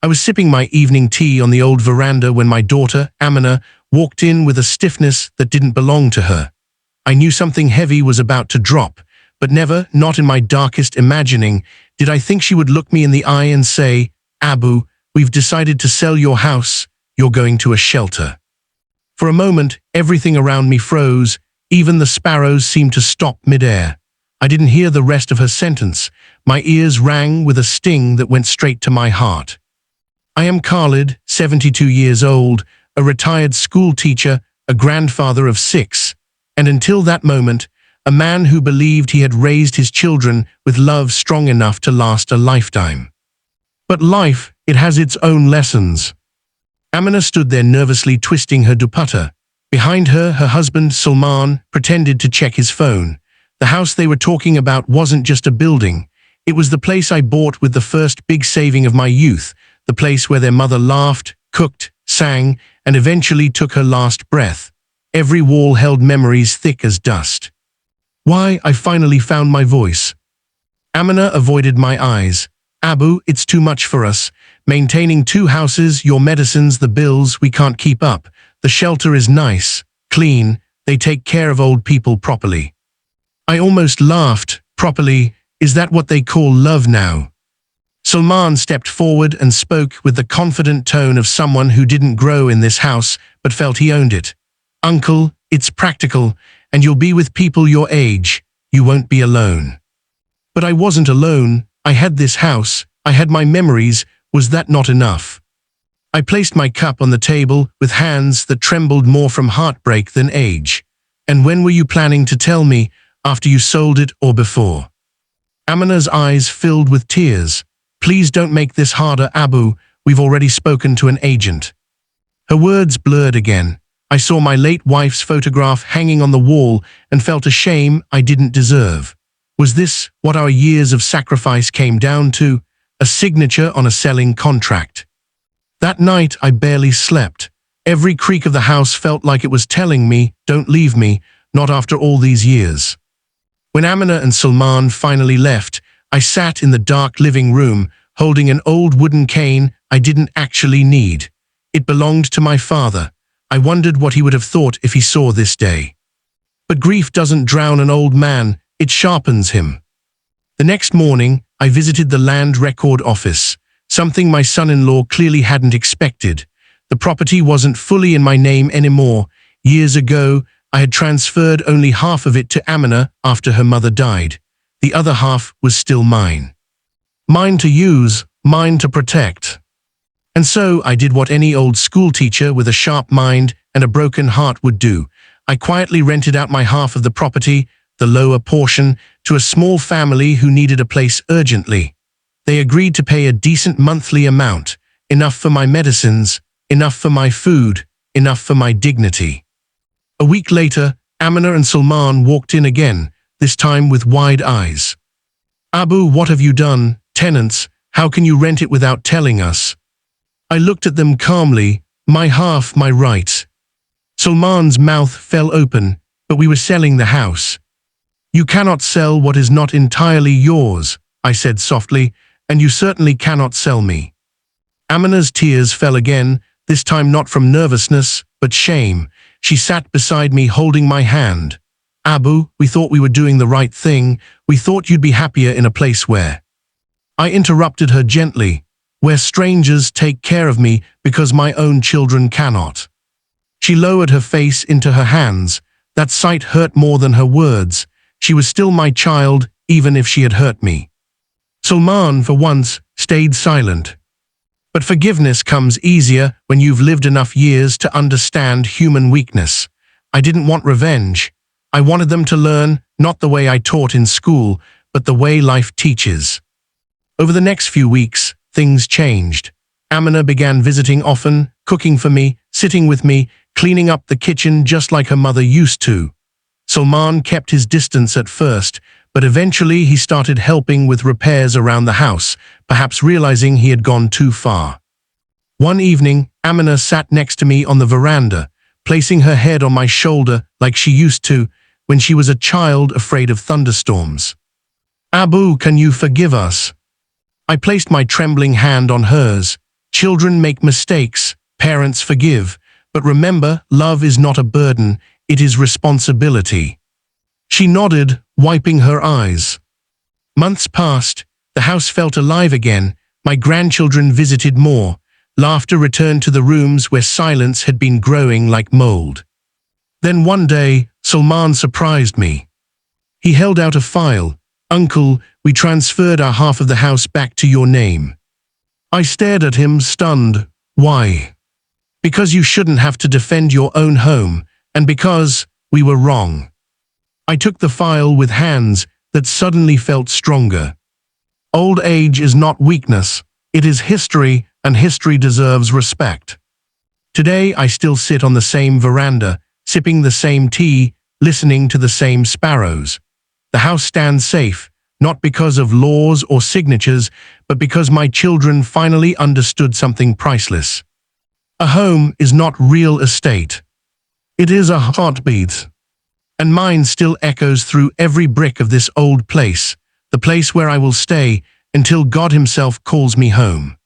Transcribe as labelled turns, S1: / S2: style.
S1: I was sipping my evening tea on the old veranda when my daughter, Amina, walked in with a stiffness that didn't belong to her. I knew something heavy was about to drop, but never, not in my darkest imagining, did I think she would look me in the eye and say, "Abu, we've decided to sell your house. You're going to a shelter." For a moment, everything around me froze. Even the sparrows seemed to stop midair. I didn't hear the rest of her sentence. My ears rang with a sting that went straight to my heart. I am Khalid, 72 years old, a retired school teacher, a grandfather of 6, and until that moment, a man who believed he had raised his children with love strong enough to last a lifetime. But life, it has its own lessons. Amina stood there nervously twisting her dupatta. Behind her, her husband, Salman, pretended to check his phone. The house they were talking about wasn't just a building. It was the place I bought with the first big saving of my youth, the place where their mother laughed, cooked, sang, and eventually took her last breath. Every wall held memories thick as dust. Why, I finally found my voice. Amina avoided my eyes. "Abu, it's too much for us. Maintaining 2 houses, your medicines, the bills, we can't keep up. The shelter is nice, clean, they take care of old people properly." I almost laughed. Properly, is that what they call love now? Salman stepped forward and spoke with the confident tone of someone who didn't grow in this house but felt he owned it. "Uncle, it's practical, and you'll be with people your age. You won't be alone." But I wasn't alone. I had this house. I had my memories. Was that not enough? I placed my cup on the table with hands that trembled more from heartbreak than age. "And when were you planning to tell me? After you sold it or before?" Amina's eyes filled with tears. "Please don't make this harder, Abu. We've already spoken to an agent." Her words blurred again. I saw my late wife's photograph hanging on the wall and felt a shame I didn't deserve. Was this what our years of sacrifice came down to? A signature on a selling contract? That night I barely slept. Every creak of the house felt like it was telling me, "Don't leave me, not after all these years." When Amina and Salman finally left, I sat in the dark living room, holding an old wooden cane I didn't actually need. It belonged to my father. I wondered what he would have thought if he saw this day. But grief doesn't drown an old man, it sharpens him. The next morning, I visited the land record office, something my son-in-law clearly hadn't expected. The property wasn't fully in my name anymore. Years ago, I had transferred only half of it to Amina after her mother died. The other half was still mine. Mine to use, mine to protect. And so I did what any old schoolteacher with a sharp mind and a broken heart would do. I quietly rented out my half of the property, the lower portion, to a small family who needed a place urgently. They agreed to pay a decent monthly amount, enough for my medicines, enough for my food, enough for my dignity. A week later, Amina and Salman walked in again, this time with wide eyes. "Abu, what have you done? Tenants, how can you rent it without telling us?" I looked at them calmly, my half, my right. Salman's mouth fell open, "But we were selling the house." "You cannot sell what is not entirely yours," I said softly, "and you certainly cannot sell me." Amina's tears fell again, this time not from nervousness, but shame. She sat beside me holding my hand. "Abu, we thought we were doing the right thing. We thought you'd be happier in a place where—" I interrupted her gently, "where strangers take care of me because my own children cannot." She lowered her face into her hands. That sight hurt more than her words. She was still my child, even if she had hurt me. Salman, for once, stayed silent. But forgiveness comes easier when you've lived enough years to understand human weakness. I didn't want revenge. I wanted them to learn, not the way I taught in school, but the way life teaches. Over the next few weeks, things changed. Amina began visiting often, cooking for me, sitting with me, cleaning up the kitchen just like her mother used to. Salman kept his distance at first, but eventually he started helping with repairs around the house, perhaps realizing he had gone too far. One evening, Amina sat next to me on the veranda, placing her head on my shoulder like she used to when she was a child afraid of thunderstorms. "Abu, can you forgive us?" I placed my trembling hand on hers. Children make mistakes, parents forgive, but remember, love is not a burden, it is responsibility. She nodded, wiping her eyes. Months passed, the house felt alive again, my grandchildren visited more, laughter returned to the rooms where silence had been growing like mold. Then one day, Salman surprised me. He held out a file. "Uncle, we transferred our half of the house back to your name." I stared at him, stunned. "Why?" "Because you shouldn't have to defend your own home, and because we were wrong." I took the file with hands that suddenly felt stronger. Old age is not weakness, it is history, and history deserves respect. Today I still sit on the same veranda, sipping the same tea, listening to the same sparrows. The house stands safe, not because of laws or signatures, but because my children finally understood something priceless. A home is not real estate. It is a heartbeat. And mine still echoes through every brick of this old place, the place where I will stay until God Himself calls me home.